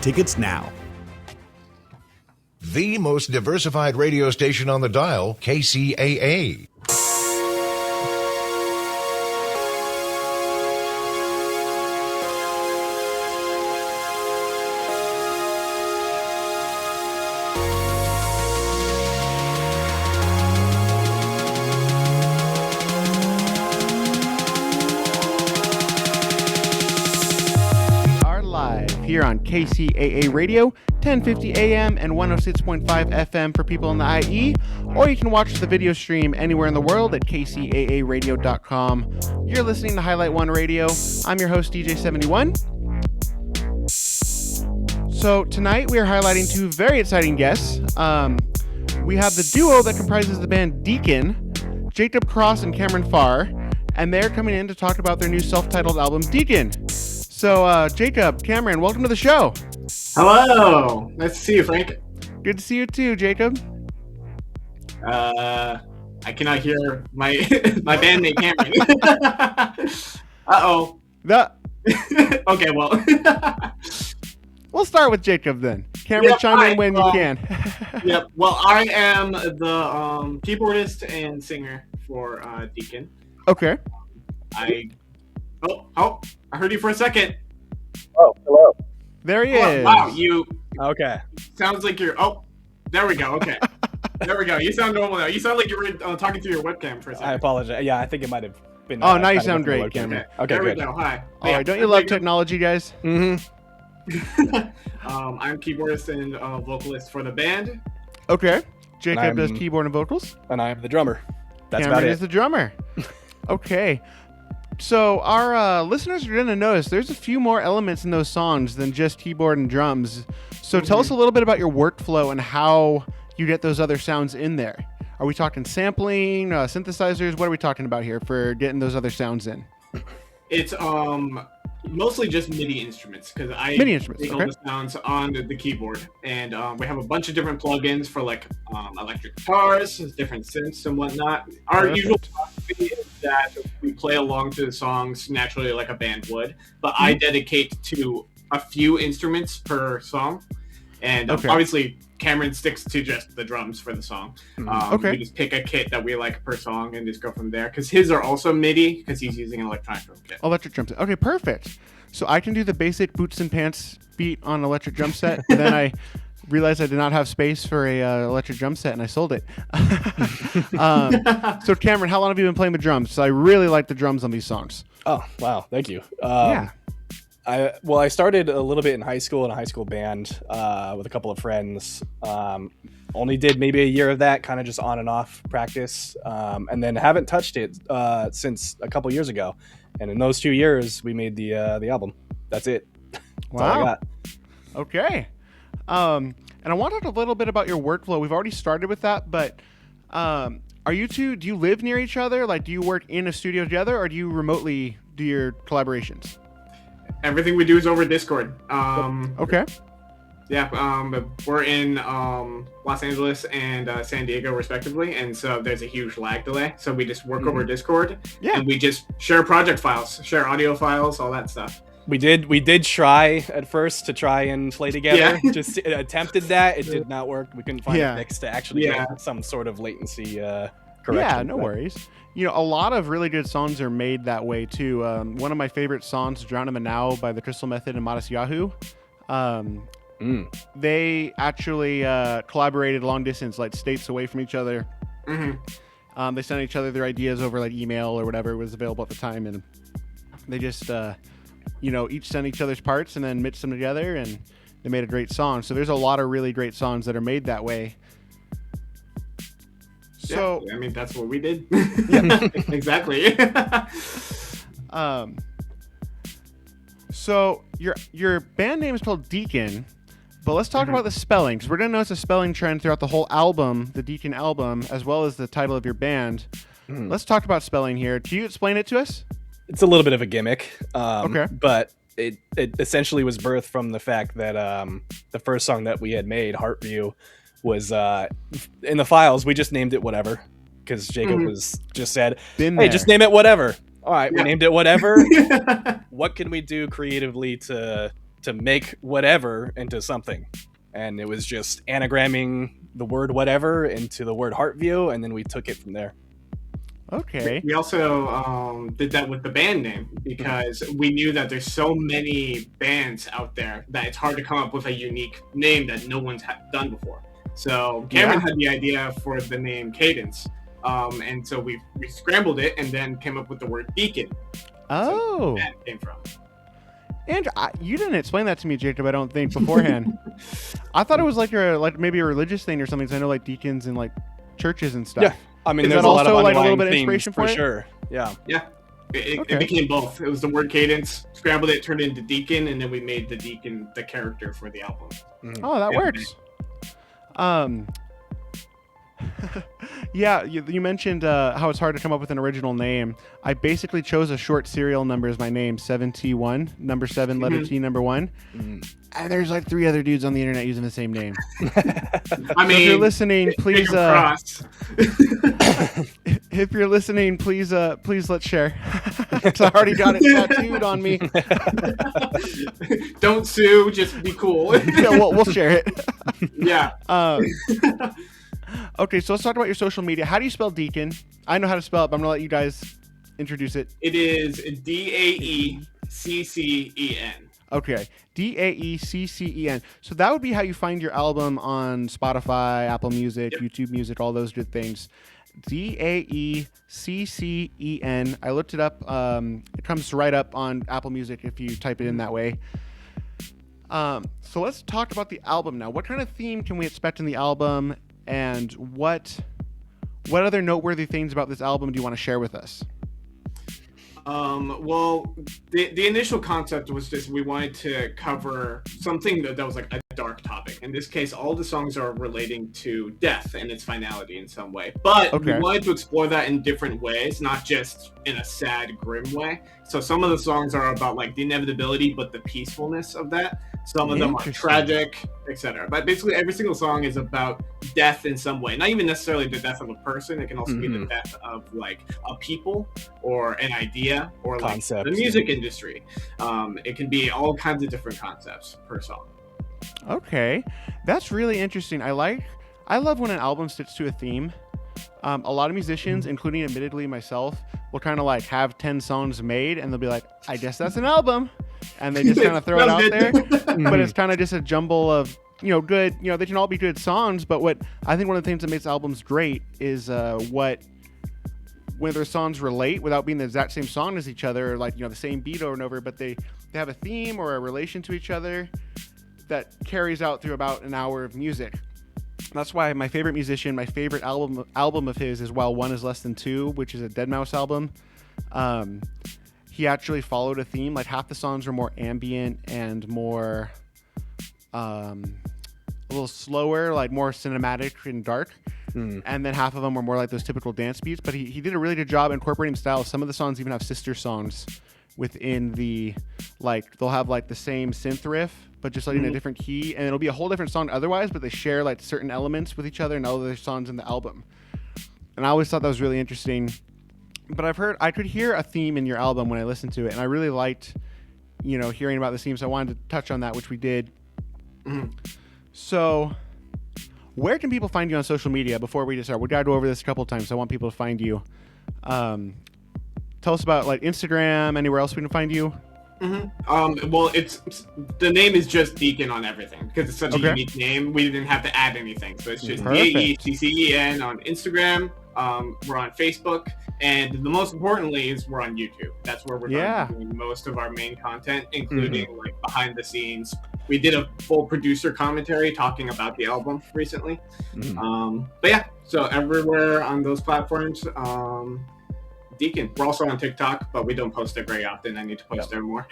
Tickets now. The most diversified radio station on the dial, KCAA. Here on KCAA Radio, 1050 AM and 106.5 FM for people in the IE, or you can watch the video stream anywhere in the world at kcaaradio.com. You're listening to Highlight One Radio. I'm your host, DJ71. So tonight we are highlighting two very exciting guests. We have the duo that comprises the band Deacon, Jacob Cross and Cameron Farr, and they're coming in to talk about their new self-titled album, Deacon. So, Jacob, Cameron, welcome to the show. Hello. Nice to see you, Frank. Good to see you too, Jacob. I cannot hear my bandmate Cameron. Uh-oh. Okay, well. We'll start with Jacob then. Cameron, chime in when you can. Yep. Well, I am the keyboardist and singer for Deacon. Okay. I heard you for a second. Oh, hello. There he is. Wow, you. Okay. Sounds like you're. Oh, there we go. Okay. There we go. You sound normal now. You sound like you were talking through your webcam for a second. I apologize. Yeah, I think it might have been. Oh, now you sound great, Cameron. Okay, there good. we go. Hi. All right, don't you love technology, guys? Mm-hmm. I'm keyboardist and vocalist for the band. Okay. Jacob does keyboard and vocals. And I am the drummer. That's Cameron about it. is the drummer. Okay. So our listeners are going to notice there's a few more elements in those songs than just keyboard and drums. So tell us a little bit about your workflow and how you get those other sounds in there. Are we talking sampling, synthesizers? What are we talking about here for getting those other sounds in? It's mostly just MIDI instruments because I make all the sounds on the keyboard, and we have a bunch of different plugins for like electric guitars, different synths and whatnot. Our usual philosophy is that we play along to the songs naturally like a band would, but I dedicate to a few instruments per song, and obviously Cameron sticks to just the drums for the song. We just pick a kit that we like per song and just go from there. Because his are also MIDI because he's using an electronic drum kit. Electric drum set. Okay, perfect. So I can do the basic boots and pants beat on electric drum set. And then I realized I did not have space for a electric drum set and I sold it. So Cameron, how long have you been playing with drums? So I really like the drums on these songs. Oh, wow. Thank you. Yeah. I started a little bit in high school in a high school band with a couple of friends. Only did maybe a year of that, kind of just on and off practice, and then haven't touched it since a couple years ago. And in those 2 years, we made the album. That's it. That's all I got. Okay. And I wanted a little bit about your workflow. We've already started with that, but are you two? Do you live near each other? Like, do you work in a studio together, or do you remotely do your collaborations? Everything we do is over Discord. Okay. Yeah, we're in Los Angeles and San Diego, respectively, and so there's a huge lag delay. So we just work over Discord, and we just share project files, share audio files, all that stuff. We did try at first to try and play together. Just attempted that. It did not work. We couldn't find a fix to actually get some sort of latency correction. Yeah, no worries. You know, a lot of really good songs are made that way too. One of my favorite songs, "Drown in the Now" by the Crystal Method and Modest Yahoo. They actually collaborated long distance, like states away from each other. They sent each other their ideas over like email or whatever was available at the time, and they just each sent each other's parts and then mixed them together, and they made a great song. So there's a lot of really great songs that are made that way. So I mean, that's what we did. Exactly. So your band name is called Deacon, but let's talk about the spelling, because we're going to notice a spelling trend throughout the whole album, the Deacon album, as well as the title of your band. Let's talk about spelling here. Can you explain it to us? It's a little bit of a gimmick, Okay. But it essentially was birthed from the fact that the first song that we had made, Heartview, was in the files. We just named it whatever because Jacob was just said, "Hey, just name it whatever." All right, we named it whatever. What can we do creatively to to make whatever into something. And it was just anagramming the word whatever into the word Heartview, and then we took it from there. Okay. We also did that with the band name because we knew that there's so many bands out there that it's hard to come up with a unique name that no one's done before. So Cameron had the idea for the name Cadence, and so we scrambled it and then came up with the word Deacon. Oh. So that came from. And you didn't explain that to me, Jacob. I don't think beforehand. I thought it was like maybe a religious thing or something. Cause I know like deacons and like churches and stuff. Yeah, I mean, Is there's that a lot of also, like, a little underlying bit of themes inspiration for it? sure. Yeah. Yeah. It Okay. became both. It was the word Cadence, scrambled it, turned it into Deacon, and then we made the Deacon the character for the album. Oh, that Yeah. works. Yeah, you mentioned how it's hard to come up with an original name. I basically chose a short serial number as my name, 7T1, number 7, letter T, number 1. And there's like 3 other dudes on the internet using the same name. I mean, If you're listening, please. Jacob Cross. If you're listening, please let's share. 'Cause I already got it tattooed on me. Don't sue, just be cool. Yeah, we'll share it. Yeah. Okay, so let's talk about your social media. How do you spell Deacon? I know how to spell it, but I'm gonna let you guys introduce it. It is Daeccen. Okay, Daeccen. So that would be how you find your album on Spotify, Apple Music, Yep. YouTube Music, all those good things. Daeccen. I looked it up. It comes right up on Apple Music if you type it in that way. So let's talk about the album now. What kind of theme can we expect in the album, and what other noteworthy things about this album do you want to share with us? Well, the initial concept was just we wanted to cover something that was like a dark topic. In this case, all the songs are relating to death and its finality in some way. But we wanted to explore that in different ways, not just in a sad, grim way. So some of the songs are about like the inevitability, but the peacefulness of that. Some of them are tragic, etc. But basically, every single song is about death in some way. Not even necessarily the death of a person. It can also be the death of like a people or an idea or like Concept, the music industry. It can be all kinds of different concepts per song. Okay, that's really interesting. I love when an album sticks to a theme. A lot of musicians, including admittedly myself, will kind of like have 10 songs made and they'll be like, I guess that's an album. And they just kind of throw it out there. But it's kind of just a jumble of, good, they can all be good songs. But what I think one of the things that makes albums great is when their songs relate without being the exact same song as each other, or like, the same beat over and over, but they have a theme or a relation to each other that carries out through about an hour of music. That's why my favorite musician, my favorite album of his is While One Is Less Than Two, which is a Deadmau5 album. He actually followed a theme. Like half the songs were more ambient and more, a little slower, like more cinematic and dark. And then half of them were more like those typical dance beats. But he did a really good job incorporating style. Some of the songs even have sister songs within the, like, they'll have like the same synth riff, but just like in a different key, and it'll be a whole different song otherwise, but they share like certain elements with each other and other songs in the album. And I always thought that was really interesting. But I could hear a theme in your album when I listened to it, and I really liked, hearing about the theme, so I wanted to touch on that, which we did. So where can people find you on social media before we just start? We got to go over this a couple of times, so I want people to find you. Tell us about like Instagram, anywhere else we can find you. Well, the name is just Deacon on everything because it's such a unique name. We didn't have to add anything, so it's just Daeccen on Instagram. We're on Facebook, and the most importantly is we're on YouTube. That's where we're doing most of our main content, including like behind the scenes. We did a full producer commentary talking about the album recently. But yeah, so everywhere on those platforms. Deacon. We're also on TikTok, but we don't post there very often. I need to post there more.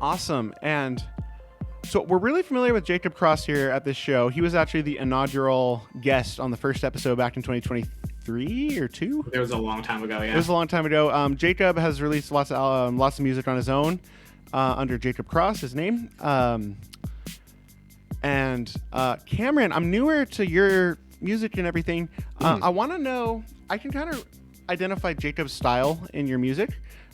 Awesome. And so we're really familiar with Jacob Cross here at this show. He was actually the inaugural guest on the first episode back in 2023 or 2. It was a long time ago, yeah. It was a long time ago. Jacob has released lots of music on his own under Jacob Cross, his name. And Cameron, I'm newer to your music and everything. I want to know, I can kind of identify Jacob's style in your music.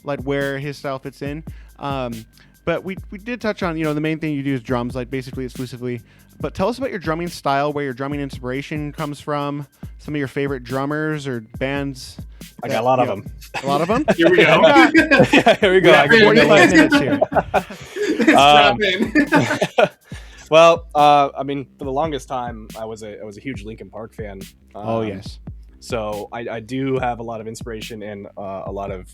like where his style fits in. But we did touch on, the main thing you do is drums, like basically exclusively. But tell us about your drumming style, where your drumming inspiration comes from, some of your favorite drummers or bands. I got a lot of them. A lot of them? Here we go. Here we go. Yeah, I can 45 minutes here. Strap in. Well, I mean, for the longest time, I was a huge Linkin Park fan. Oh, yes. So I do have a lot of inspiration in a lot of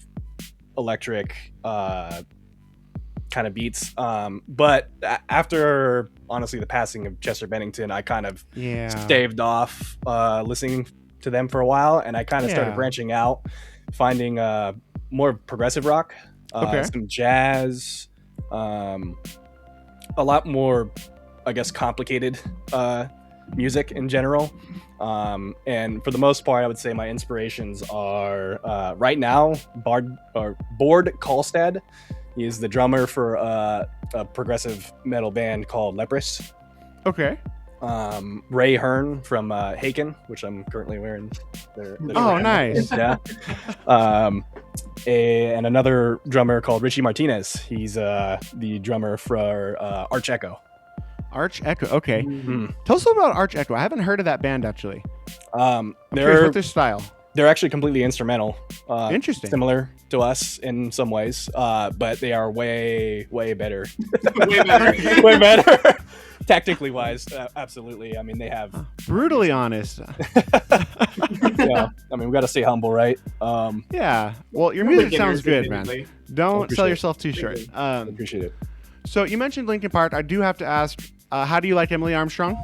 electric kind of beats. But after, honestly, the passing of Chester Bennington, I kind of Yeah. staved off listening to them for a while, and I kind of started Yeah. branching out, finding more progressive rock, Okay. some jazz, a lot more, I guess, complicated music in general. And for the most part, I would say my inspirations are right now Bord Kalstad. He is the drummer for a progressive metal band called Leprous. Okay. Ray Hearn from Haken, which I'm currently wearing. Their Oh, nice. Yeah. And another drummer called Richie Martinez. He's the drummer for Arch Echo. Arch Echo. Okay. Mm. Tell us about Arch Echo. I haven't heard of that band, actually. Curious, They're what's their style? they're actually completely instrumental. Interesting. Similar to us in some ways, but they are way better. Way better. Way better. Tactically wise, absolutely. I mean, they have. Brutally honest. Yeah. I mean, we got to stay humble, right? Yeah. Well, your music sounds good, man. Admittedly. Don't Appreciate sell it. yourself too short. Appreciate it. So you mentioned Linkin Park. I do have to ask, how do you like Emily Armstrong?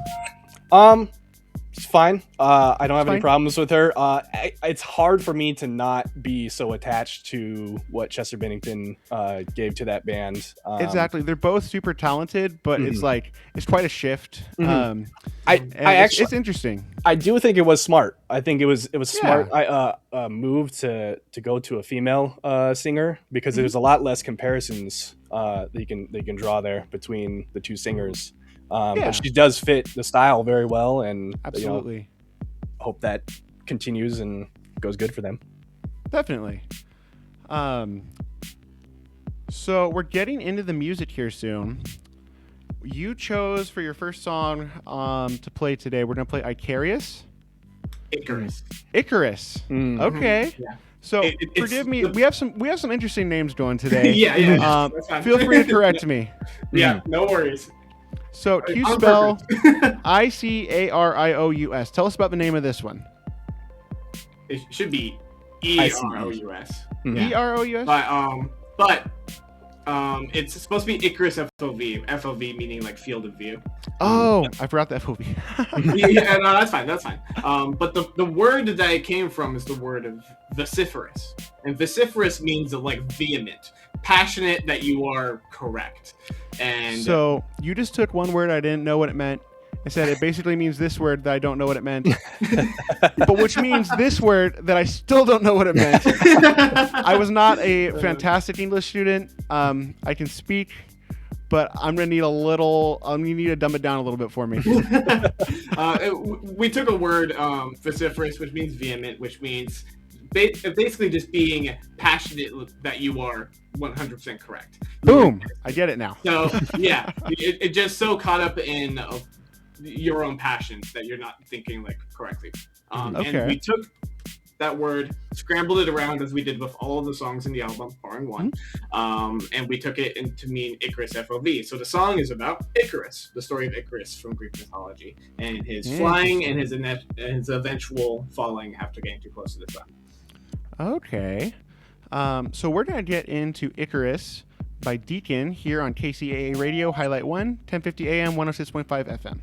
It's fine. I don't have any fine. problems with her. It's hard for me to not be so attached to what Chester Bennington gave to that band. Exactly. They're both super talented, but it's like it's quite a shift. I It's actually interesting. I do think it was smart. I think it was smart. I moved to go to a female singer because there's a lot less comparisons that you can draw there between the two singers. Yeah. But she does fit the style very well, and Absolutely. hope that continues and goes good for them. Definitely. So we're getting into the music here soon. You chose for your first song to play today. We're gonna play Icarius. Icarus. Icarus. Mm. Okay. Yeah. So It's forgive me. the- We have some interesting names going today. Yeah. That's fine. Feel free to correct me. Yeah, no worries. So can you On spell purpose. Icarius? Tell us about the name of this one. It should be ICE. EROUS. Mhm. EROUS. But it's supposed to be Icarus FOV. FOV meaning like field of view. Oh, I forgot that movie. Yeah, no, that's fine. That's fine. But the word that it came from is the word of vociferous, and vociferous means like vehement, passionate that you are correct. And So you just took one word I didn't know what it meant and said it basically means this word that I don't know what it meant, but which means this word that I still don't know what it meant. I was not a fantastic English student. I can speak, but I'm gonna need to dumb it down a little bit for me. we took a word, vociferous, which means vehement, which means basically just being passionate that you are 100% correct. Boom! I get it now. So yeah, it just so caught up in your own passions that you're not thinking like correctly. Okay. And we took that word, scrambled it around as we did with all of the songs in the album, barring one, and we took it to mean Icarus FOV. So the song is about Icarus, the story of Icarus from Greek mythology, and his flying and his eventual falling after getting too close to the sun. Okay. So we're going to get into Icarus by Deacon here on KCAA Radio, Highlight 1, 1050 AM, 106.5 FM.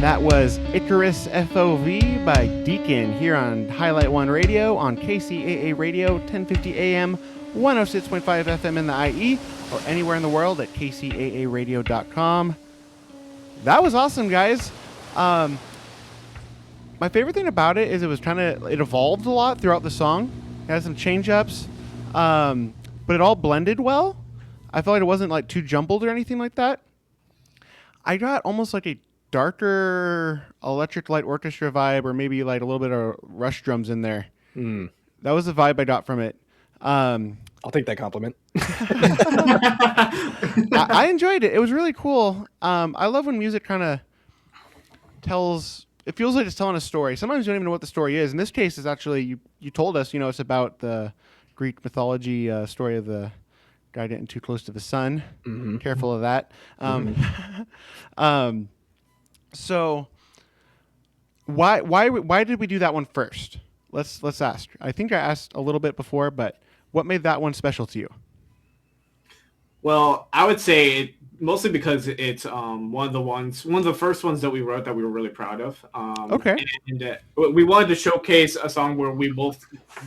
that was Icarus FOV by Deacon here on Highlight One Radio on KCAA Radio, 1050 AM, 106.5 FM in the IE, or anywhere in the world at kcaaradio.com. That was awesome, guys. My favorite thing about it is it evolved a lot throughout the song. It had some change-ups, but it all blended well. I felt like it wasn't like too jumbled or anything like that. I got almost like a darker Electric Light Orchestra vibe, or maybe like a little bit of Rush drums in there. That was the vibe I got from it. I'll take that compliment. I enjoyed it. It was really cool. I love when music kind of it feels like it's telling a story. Sometimes you don't even know what the story is. In this case, it's actually, you told us, it's about the Greek mythology story of the guy getting too close to the sun. Mm-hmm. Careful of that. So why did we do that one first? Let's ask. I think I asked a little bit before, but what made that one special to you? Well, I would say mostly because it's one of the first ones that we wrote that we were really proud of. Okay. And we wanted to showcase a song where we both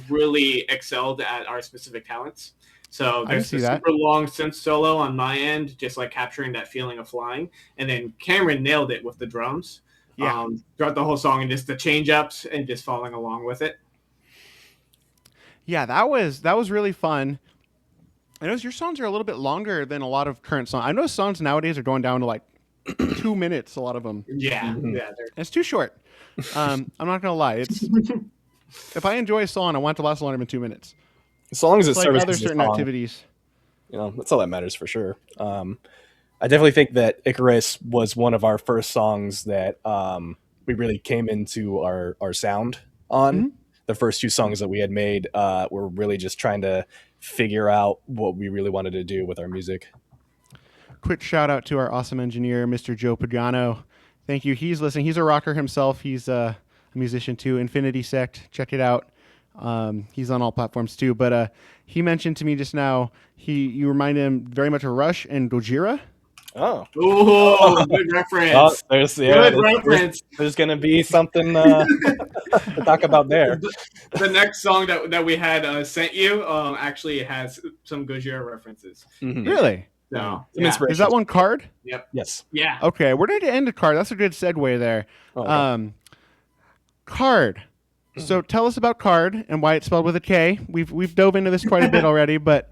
really excelled at our specific talents. So there's a super long synth solo on my end, just like capturing that feeling of flying. And then Cameron nailed it with the drums. Yeah. Throughout the whole song, and just the change ups and just following along with it. Yeah, that was really fun. I know your songs are a little bit longer than a lot of current songs. I know songs nowadays are going down to like 2 minutes, a lot of them. Yeah. It's too short. I'm not gonna lie. It's if I enjoy a song, I want it to last longer than 2 minutes. As long as it like services other certain the song, activities. That's all that matters for sure. I definitely think that Icarus was one of our first songs that we really came into our sound on. Mm-hmm. The first two songs that we had made were really just trying to figure out what we really wanted to do with our music. Quick shout out to our awesome engineer, Mr. Joe Pagano. Thank you. He's listening. He's a rocker himself. He's a musician too. Infinity Sect. Check it out. He's on all platforms too. But he mentioned to me just now, you remind him very much of Rush and Gojira. Oh, good reference. There's going to be something to talk about there. The next song that we had sent you actually has some Gojira references. Mm-hmm. Really? So, yeah. Is that one Card? Yep. Yes. Yeah. Okay, we're going to end a Card. That's a good segue there. Okay. Card. So tell us about Card and why it's spelled with a K. We've dove into this quite a bit already, but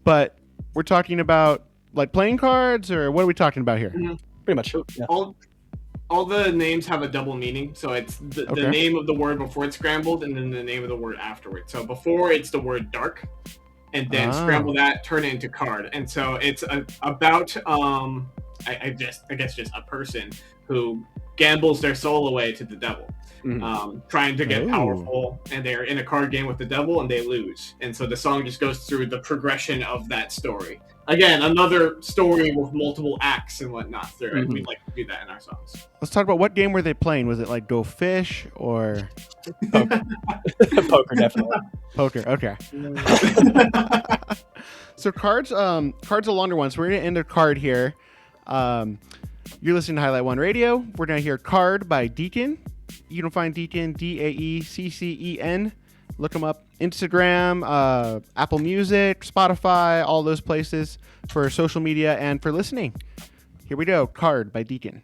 but we're talking about like playing cards, or what are we talking about here? Mm-hmm. Pretty much. Yeah. All the names have a double meaning. So it's the name of the word before it's scrambled, and then the name of the word afterwards. So before it's the word dark, and then scramble that, turn it into card. And so it's about I guess just a person who gambles their soul away to the devil. Mm-hmm. Trying to get powerful, and they're in a card game with the devil and they lose. And so the song just goes through the progression of that story. Again, another story with multiple acts and whatnot. Mm-hmm. We like to do that in our songs. Let's talk about what game were they playing. Was it like Go Fish or Poker? Poker, definitely. Poker, okay. So cards a longer one. So we're gonna end a Card here. You're listening to Highlight One Radio. We're gonna hear Card by Deacon. You can find Deacon, DAECCEN. Look them up. Instagram, Apple Music, Spotify, all those places for social media and for listening. Here we go. Card by Deacon.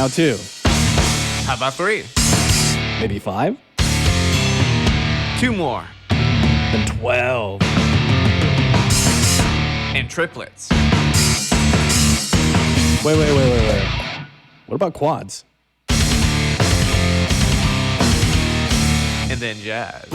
about 2? How about 3? Maybe 5? 2 more. Then 12. And triplets. Wait. What about quads? And then jazz.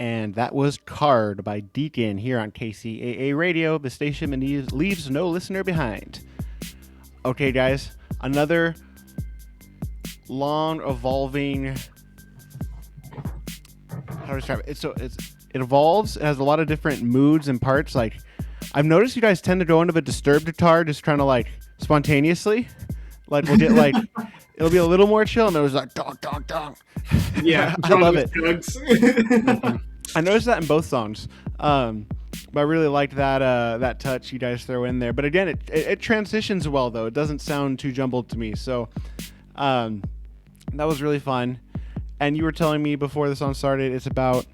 And that was Card by Deacon here on KCAA Radio, the station that leaves no listener behind. Okay, guys, another long evolving. How to describe it? It evolves. It has a lot of different moods and parts. Like, I've noticed you guys tend to go into a disturbed guitar, just trying to like spontaneously. Like we'll get like it'll be a little more chill, and it was like dong dong dong. Yeah, I love it. drugs. I noticed that in both songs, but I really liked that touch you guys throw in there. But again, it transitions well though. It doesn't sound too jumbled to me. So that was really fun. And you were telling me before the song started, it's about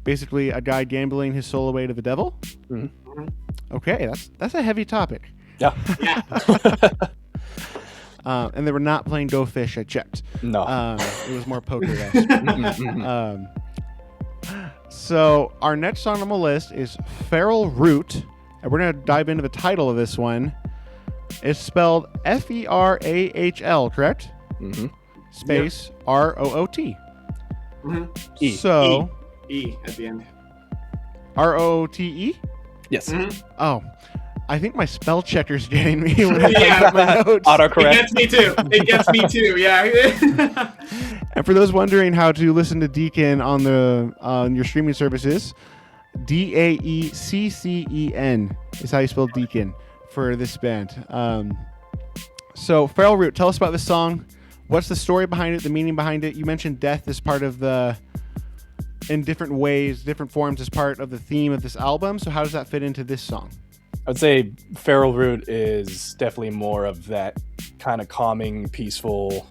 basically a guy gambling his soul away to the devil. Mm-hmm. Okay, that's a heavy topic. Yeah. Yeah. And they were not playing Go Fish. I checked. No. It was more poker-esque. So our next song on the list is Feral Root, and we're gonna dive into the title of this one. It's spelled Ferahl, correct? Mm-hmm. Space Root. E. So E at the end. Rote. Yes. Oh, I think my spell checker's getting me when I Yeah. type up my notes. It Autocorrect. gets me too. It gets me too. Yeah. And for those wondering how to listen to Deacon on the on your streaming services, Daeccen is how you spell Deacon for this band. So Feral Root, tell us about this song. What's the story behind it? The meaning behind it? You mentioned death as part of in different ways, different forms as part of the theme of this album. So how does that fit into this song? I would say Feral Root is definitely more of that kind of calming, peaceful,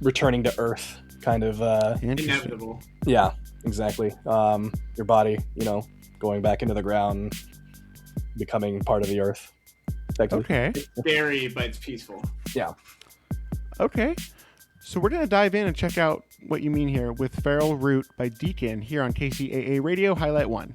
returning to earth kind of. Interesting. Inevitable. Yeah, exactly. Your body, going back into the ground, becoming part of the earth. Effectively. Okay. It's scary, but it's peaceful. Yeah. Okay. So we're going to dive in and check out what you mean here with Feral Root by Deacon here on KCAA Radio Highlight 1.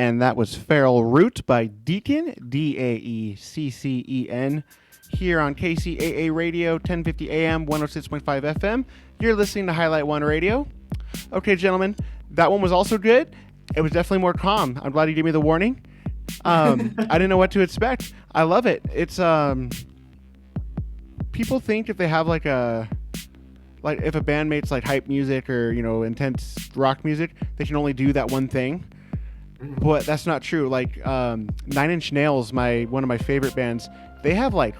and that was Feral Root by Deacon, Daeccen, here on KCAA Radio, 1050 AM, 106.5 FM. You're listening to Highlight One Radio. Okay, gentlemen, that one was also good. It was definitely more calm. I'm glad you gave me the warning. I didn't know what to expect. I love it. It's people think if they have like if a band makes like hype music or, you know, intense rock music, they can only do that one thing. But that's not true. Like Nine Inch Nails, one of my favorite bands, they have like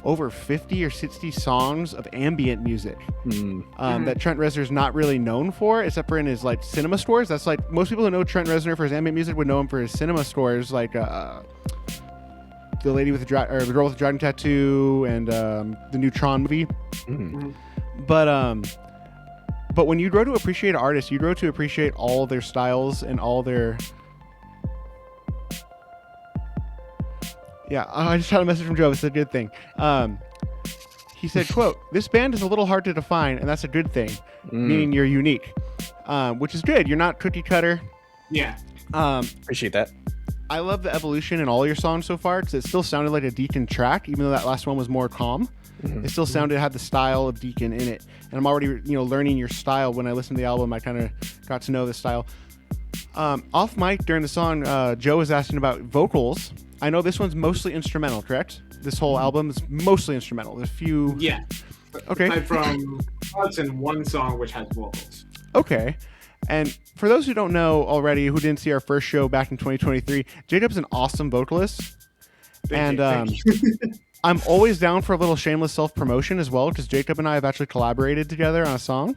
over 50 or 60 songs of ambient music that Trent Reznor's not really known for, except for in his like cinema scores. That's like most people who know Trent Reznor for his ambient music would know him for his cinema scores, like the lady with the girl with the dragon tattoo and the new Tron movie. But when you grow to appreciate artists, you grow to appreciate all their styles and all their. Yeah, I just had a message from Joe. It's a good thing. He said, quote, "This band is a little hard to define, and that's a good thing," meaning you're unique, which is good. You're not cookie cutter. Yeah. Appreciate that. I love the evolution in all your songs so far because it still sounded like a Deacon track, even though that last one was more calm. It still had the style of Deacon in it, and I'm already learning your style. When I listened to the album, I kind of got to know the style. Off mic during the song, Joe was asking about vocals. I know this one's mostly instrumental, correct? This whole album is mostly instrumental. There's a few. Yeah. Okay. Aside from parts in one song which has vocals. Okay. And for those who don't know already, who didn't see our first show back in 2023, Jacob's an awesome vocalist. Thank you. I'm always down for a little shameless self-promotion as well, because Jacob and I have actually collaborated together on a song.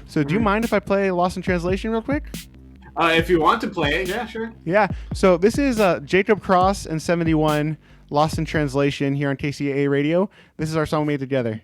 So do you mind if I play Lost in Translation real quick? If you want to play it, yeah, sure. Yeah. So this is Jacob Cross and 71, Lost in Translation here on KCAA Radio. This is our song we made together.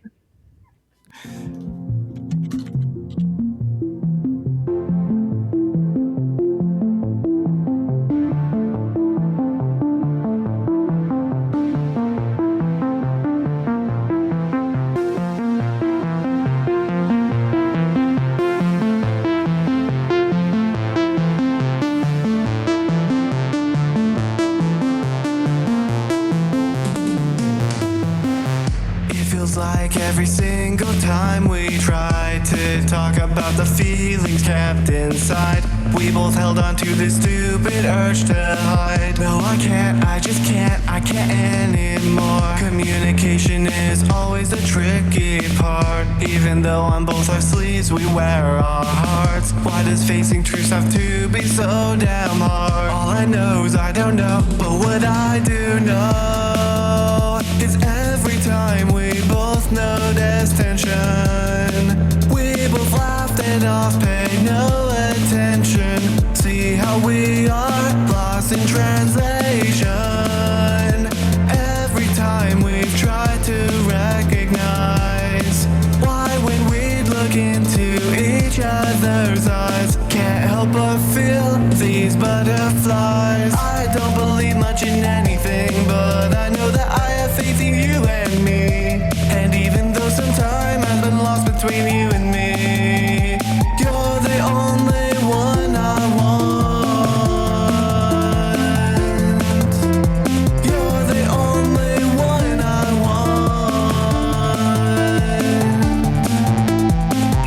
Like every single time we try to talk about the feelings kept inside, we both held on to this stupid urge to hide. No, I can't, I just can't, I can't anymore. Communication is always the tricky part. Even though on both our sleeves we wear our hearts, why does facing truth have to be so damn hard? All I know is I don't know, but what I do know is every time we both noticed tension, we both laughed it off, paid no attention. See how we are lost in translation. Every time we've tried to recognize why when we look into each other's eyes, can't help but feel these butterflies. I don't believe much in anything, but I know that I have faith in you and me. And even though some time has been lost between you and me, you're the only one I want. You're the only one I want.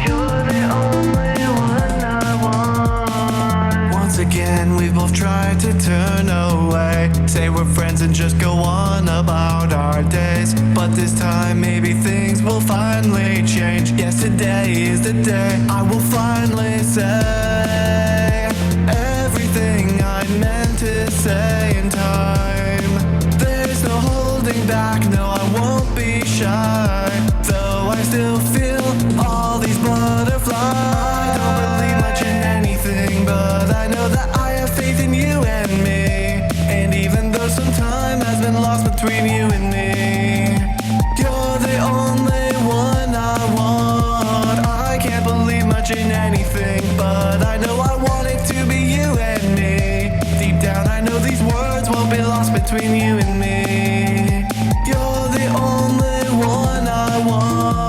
You're the only one I want. Once again, we've both tried to turn away, say we're friends and just go on about our days. But this time maybe things will finally change. Yes, today is the day I will finally say everything I meant to say in time. There's no holding back, no, I won't be shy, though I still feel all these butterflies. I don't believe much in anything, but I know that I have faith in you and me. And even though some time has been lost between you and me, you're the only one I want. I can't believe much in anything, but I know I want it to be you and me. Deep down I know these words won't be lost between you and me. You're the only one I want.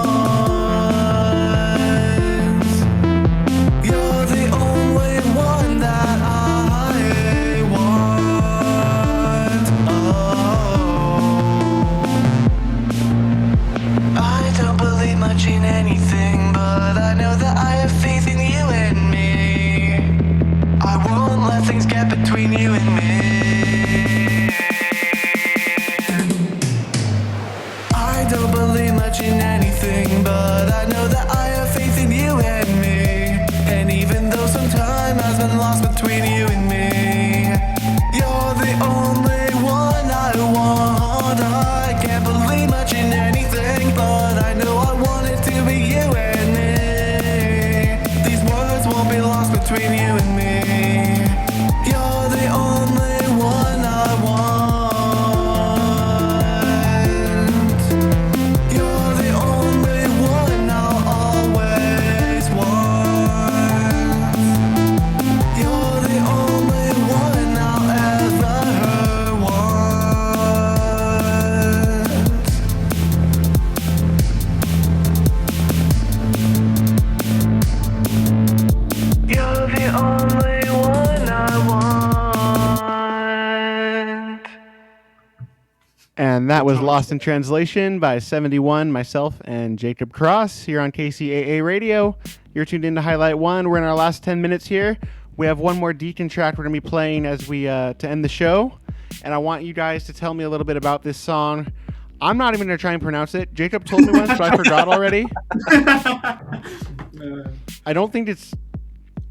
You're the only one that I want. I don't believe much in anything, but I know that I have faith in you and me. And even though some time has been lost between you and me, you're the only one I want. I can't believe much in anything, but I know I want it to be you and me. These words won't be lost between you and me. You're the only one I want. You're the only one I'll always want. You're the only one I'll ever want. You're the only one I want. And that was Lost in Translation by 71, myself, and Jacob Cross here on KCAA Radio. You're tuned in to Highlight 1. We're in our last 10 minutes here. We have one more Deacon track we're going to be playing as we to end the show. And I want you guys to tell me a little bit about this song. I'm not even going to try and pronounce it. Jacob told me once, but I forgot already. I don't think it's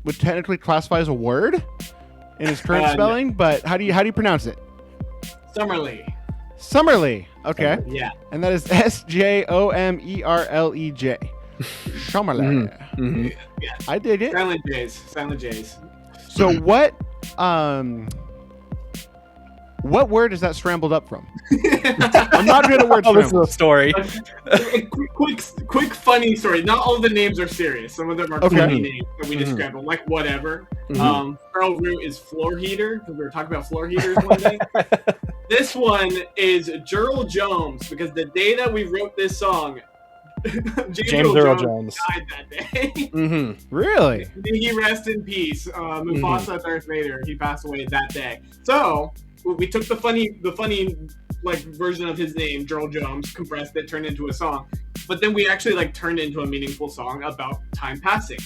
would technically classify as a word in its current No. spelling, but how do you pronounce it? Summerlee. Summerlee. Okay. Yeah. And that is SJOMERLEJ. Summerlee. Yeah. I dig it. Silent J's. Silent J's. So what word is that scrambled up from? I'm not good at word Oh, this is a scrambles. story. quick, funny story. Not all the names are serious. Some of them are Okay. funny names that we just scrambled, like whatever. Pearl Root is floor heater because we were talking about floor heaters one day. This one is Gerald Jones because the day that we wrote this song, James Earl Jones. died that day. Really? May he rest in peace. Mufasa Darth Vader. He passed away that day. So we took the funny like version of his name, Gerald Jones, compressed it, turned it into a song. But then we actually like turned it into a meaningful song about time passing.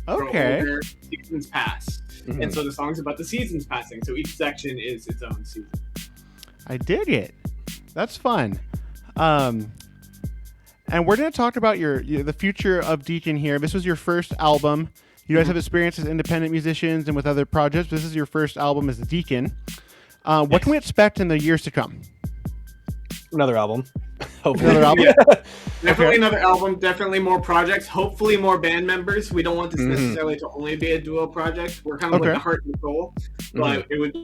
Okay. Where seasons pass. And so the song's about the seasons passing. So each section is its own season. I dig it. That's fun. And we're going to talk about the future of Deacon here. This was your first album. You guys have experience as independent musicians and with other projects. This is your first album as a Deacon. What can we expect in the years to come? Another album. Hopefully. Another album? Definitely another album. Definitely more projects. Hopefully more band members. We don't want this necessarily to only be a duo project. We're kind of like the heart and soul, but it would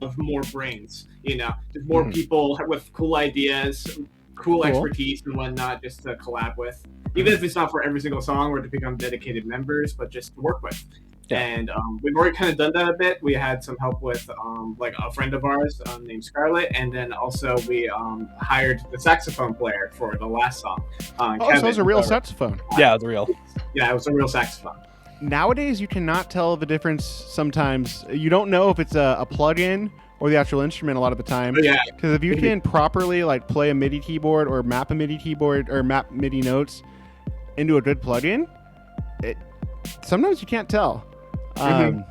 have more brains. Just more people with cool ideas, cool expertise and whatnot, just to collab with. Even if it's not for every single song or to become dedicated members, but just to work with. Yeah. And we've already kind of done that a bit. We had some help with like a friend of ours named Scarlett, and then also we hired the saxophone player for the last song. So it Kevin. was a real So, saxophone. Yeah, it's real. Yeah, it was a real saxophone. Nowadays, you cannot tell the difference sometimes. You don't know if it's a plug-in or the actual instrument a lot of the time. But yeah, Because if you can properly like play a MIDI keyboard or map a MIDI keyboard or map MIDI notes into a good plugin, sometimes you can't tell. But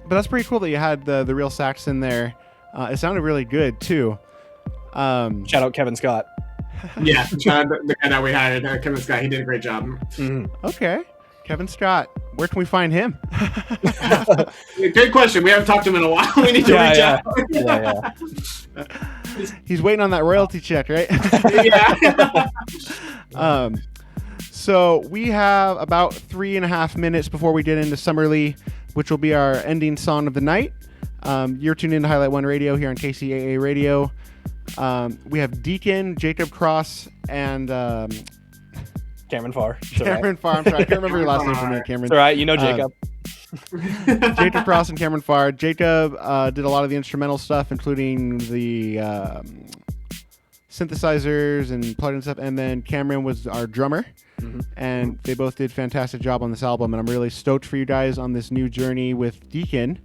that's pretty cool that you had the real sax in there. It sounded really good too. Shout out Kevin Scott. yeah, the guy that we hired, Kevin Scott, he did a great job. Okay, Kevin Scott. Where can we find him? Good question. We haven't talked to him in a while. We need to reach out. Yeah. He's waiting on that royalty check, right? Yeah. So we have about 3.5 minutes before we get into Summerlee, which will be our ending song of the night. You're tuned in to Highlight 1 Radio here on KCAA Radio. We have Deacon, Jacob Cross, and Cameron Farr. It's all right. Cameron Farr. I'm sorry, I can't remember your last name for me, Cameron. It's all right. You know Jacob. Jacob Cross and Cameron Farr. Jacob did a lot of the instrumental stuff, including the synthesizers and plug-in stuff, and then Cameron was our drummer. And they both did a fantastic job on this album, and I'm really stoked for you guys on this new journey with Deacon.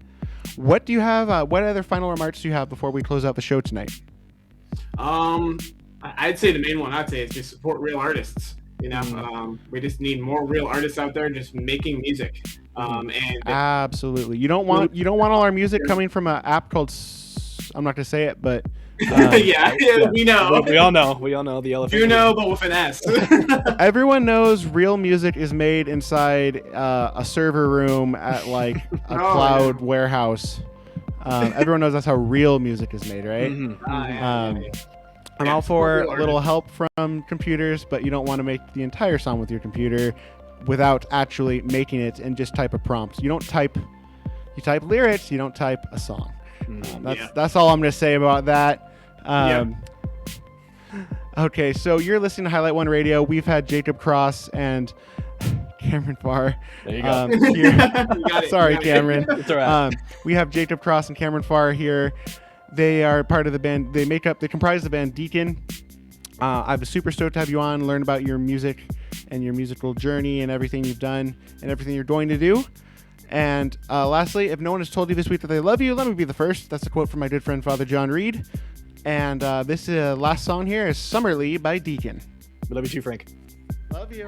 What do you have? What other final remarks do you have before we close out the show tonight? I'd say the main one I'd say is just support real artists. We just need more real artists out there just making music. And Absolutely. You don't want all our music coming from an app called I'm not gonna say it, but yeah, we know. We all know. We all know the elephant. You know, but with an S. everyone knows real music is made inside a server room at like a cloud warehouse. Everyone knows that's how real music is made, right? I'm all for a little help from computers, but you don't want to make the entire song with your computer without actually making it and just type a prompt. You type lyrics, you don't type a song. That's all I'm going to say about that. Okay, so you're listening to Highlight One Radio. We've had Jacob Cross and Cameron Farr. There you go. Here. Sorry, Cameron. It's all right. We have Jacob Cross and Cameron Farr here. They are part of the band. They comprise the band Deacon. I'm super stoked to have you on, learn about your music and your musical journey and everything you've done and everything you're going to do. And lastly, if no one has told you this week that they love you, let me be the first. That's a quote from my good friend Father John Reed. And this last song here is Summerlee by Deacon. We love you too, Frank. Love you.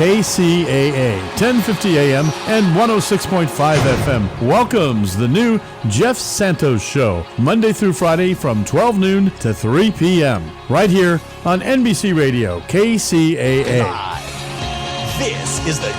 KCAA, 1050 AM and 106.5 FM welcomes the new Jeff Santos Show, Monday through Friday from 12 noon to 3 p.m. right here on NBC Radio, KCAA. This is the